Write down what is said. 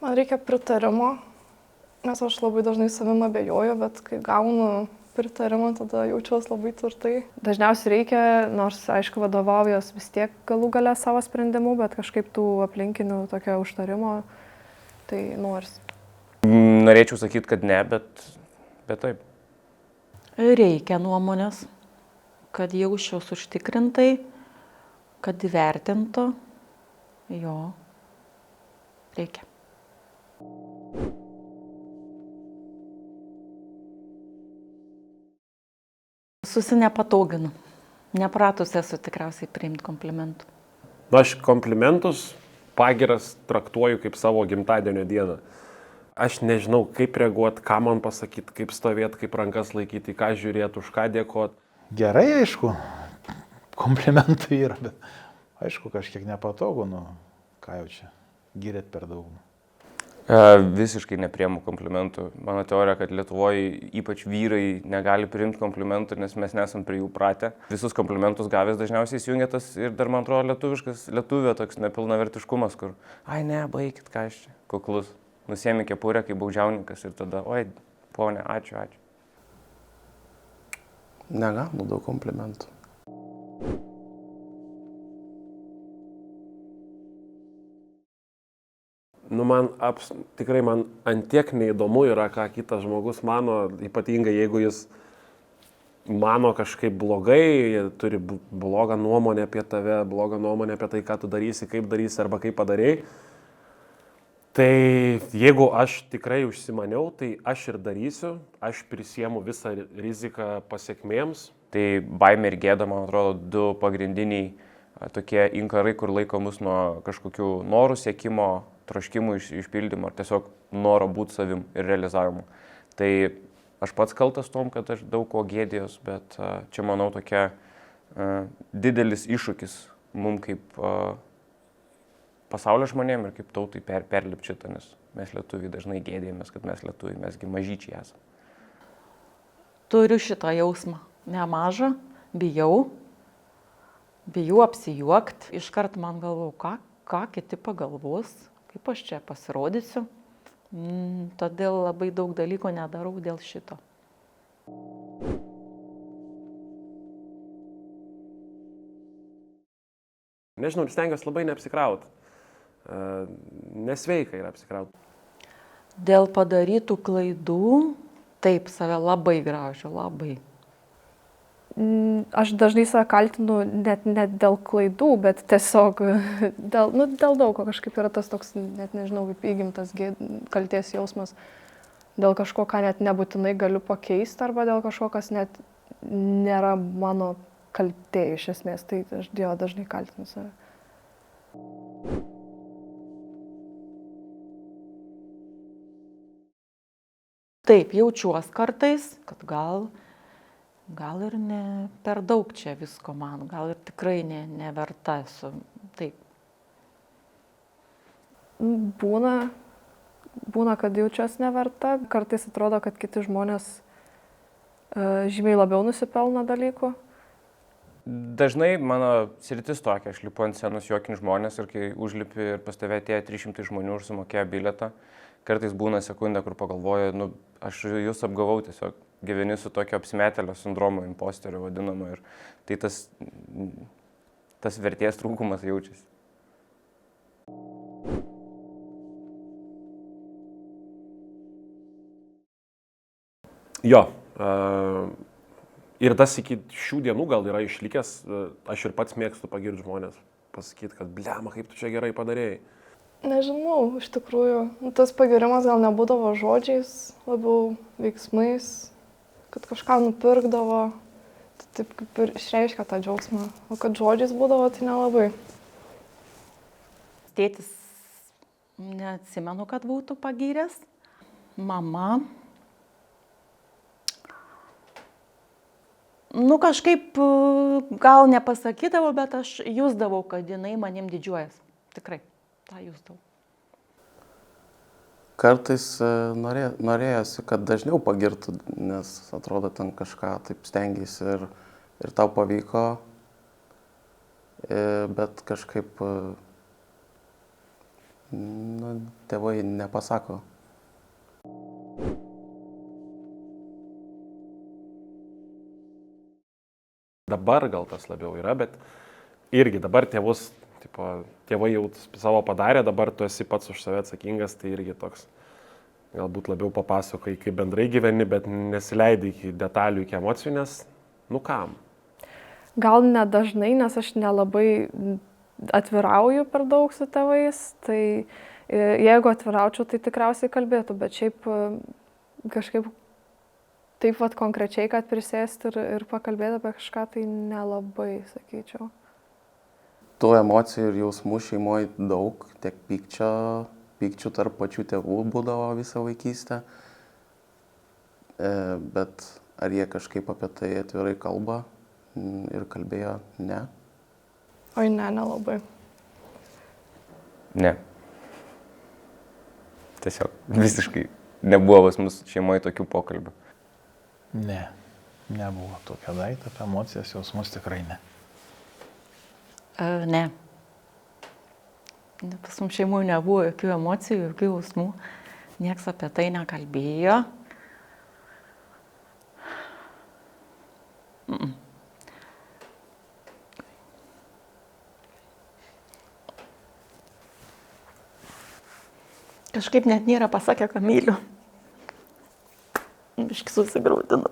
Man reikia pritarimo, nes aš labai dažnai savim abejoju, bet kai gaunu pritarimą, tada jaučiuosi labai tvirtai. Dažniausiai reikia, nors aišku vadovaujuos vis tiek galų gale savo sprendimu, bet kažkaip tų aplinkinių tokio užtarimo, tai nors. Norėčiau sakyti, kad ne, bet taip. Reikia nuomonės, kad jausčiaus užtikrintai, kad įvertintų, jo, reikia. Susinepatoginu. Nepratus esu tikriausiai priimti komplimentų. Aš komplimentus, pagiras traktuoju kaip savo gimtadienio dieną. Aš nežinau, kaip reaguoti, ką man pasakyti, kaip stovėti, kaip rankas laikyti, ką žiūrėti, už ką dėkoti. Gerai, aišku, komplimentų yra, bet aišku, kažkiek nepatogu, ką jau čia, gyrėt per daug. Visiškai nepriemu komplimentų. Mano teorija, kad Lietuvoje ypač vyrai negali priimti komplimentų, nes mes nesam prie jų pratę. Visus komplimentus gavęs dažniausiai įsijungia tas ir dar, man atrodo, lietuvio toks nepilnavertiškumas, kur, ai ne, baikit, ką aš čia, kuklus. Nusiemi kepurę kaip baudžiauninkas ir tada, oi, ponė, ačiū. Negaunu daug komplimentų. Tikrai man antiek neįdomu yra, ką kitas žmogus mano, ypatingai jeigu jis mano kažkaip blogai, turi blogą nuomonę apie tave, blogą nuomonę apie tai, ką tu darysi, kaip darysi arba kaip padarei. Tai jeigu aš tikrai užsimaniau, tai aš ir darysiu, aš prisiemu visą riziką pasiekmėms. Tai baimė ir gėda, man atrodo, du pagrindiniai tokie inkarai, kur laiko mus nuo kažkokių norų siekimo, troškimų išpildymo ar tiesiog noro būti savim ir realizavimu. Tai aš pats kaltas tom, kad aš daug ko gėdėjos, bet čia, manau, tokia didelis iššūkis mums kaip pasaulio žmonėm ir kaip tautai perlipti šitą, nes mes lietuviai dažnai gėdėjomės, kad mes lietuviai, mesgi mažyčiai esame. Turiu šitą jausmą. Nemažą, bijau apsijuokti. Iškart man galvau, ką kiti pagalvos, kaip aš čia pasirodysiu. Todėl labai daug dalykų nedarau dėl šito. Nežinau, stengiuosi labai neapsikrauti. Nesveika yra apsikrauti. Dėl padarytų klaidų, taip, save labai graužiu, labai. Aš dažnai save kaltinu net dėl klaidų, bet tiesiog dėl daug ko kažkaip yra tas toks, net nežinau, kaip įgimtas kaltės jausmas. Dėl kažko, ką net nebūtinai galiu pakeisti, arba dėl kažko, kas net nėra mano kaltė iš esmės. Tai aš dažnai kaltinu save. Taip, jaučiuosi kartais, kad gal ir ne per daug čia visko man, gal ir tikrai neverta esu. Taip. Būna, kad jaučiuosi neverta. Kartais atrodo, kad kiti žmonės žymiai labiau nusipelno dalykų. Dažnai mano sritis tokia, aš lipu ant scenos juokini žmonės ir kai užlipi ir pas tave atėjo 300 žmonių ir sumokėjo bilietą, kartais būna sekundė, kur pagalvoju, aš jūs apgavau tiesiog, gyveni su tokio apsimetėlio sindromo, imposterio vadinamo ir tai tas vertės trūkumas jaučiasi. Jo, ir tas iki šių dienų gal yra išlikęs, aš ir pats mėgstu pagirti žmonės, pasakyti, kad blema, kaip tu čia gerai padarėjai. Nežinau, iš tikrųjų, tas pagirimas gal nebūdavo žodžiais, labiau veiksmais, kad kažką nupirkdavo, tai taip kaip ir išreiškia tą džiaugsmą, o kad žodžiais būdavo, tai nelabai. Tėtis, neatsimenu, kad būtų pagyręs. Mama, kažkaip gal nepasakydavo, bet aš jusdavau, kad jinai manim didžiuojasi. Tikrai. tą jusdavau. Kartais norėjosi, kad dažniau pagirtų, nes atrodo ten kažką taip stengiasi ir tau pavyko, bet kažkaip nu, tėvai nepasako. Dabar gal tas labiau yra, bet irgi dabar tėvus, tėvai jau savo padarė, dabar tu esi pats už save atsakingas, tai irgi toks galbūt labiau papasakoji, kaip bendrai gyveni, bet nesileidai iki detalių, iki emocijų, nes nu kam? Gal nedažnai, nes aš nelabai atvirauju per daug su tėvais, tai jeigu atviraučiau, tai tikriausiai kalbėtų, bet šiaip kažkaip taip vat konkrečiai, kad prisėsti ir pakalbėti apie kažką, tai nelabai, sakyčiau. Tų emocijų ir jausmų šeimoje daug, tiek pykčių tarp pačių tėvų būdavo visą vaikystę, bet ar jie kažkaip apie tai atvirai kalba ir kalbėjo, ne. Oi, ne, nelabai. Ne. Tiesiog visiškai nebuvo pas mus šeimoje tokių pokalbių. Ne, nebuvo tokia daikta, apie emocijas, jausmus tikrai ne. Ne. Pas mums šeimoje nebuvo jokių emocijų, jokių jausmų. Niekas apie tai nekalbėjo. Kažkaip net nėra pasakę, ką myliu. Biškį susigraudinu.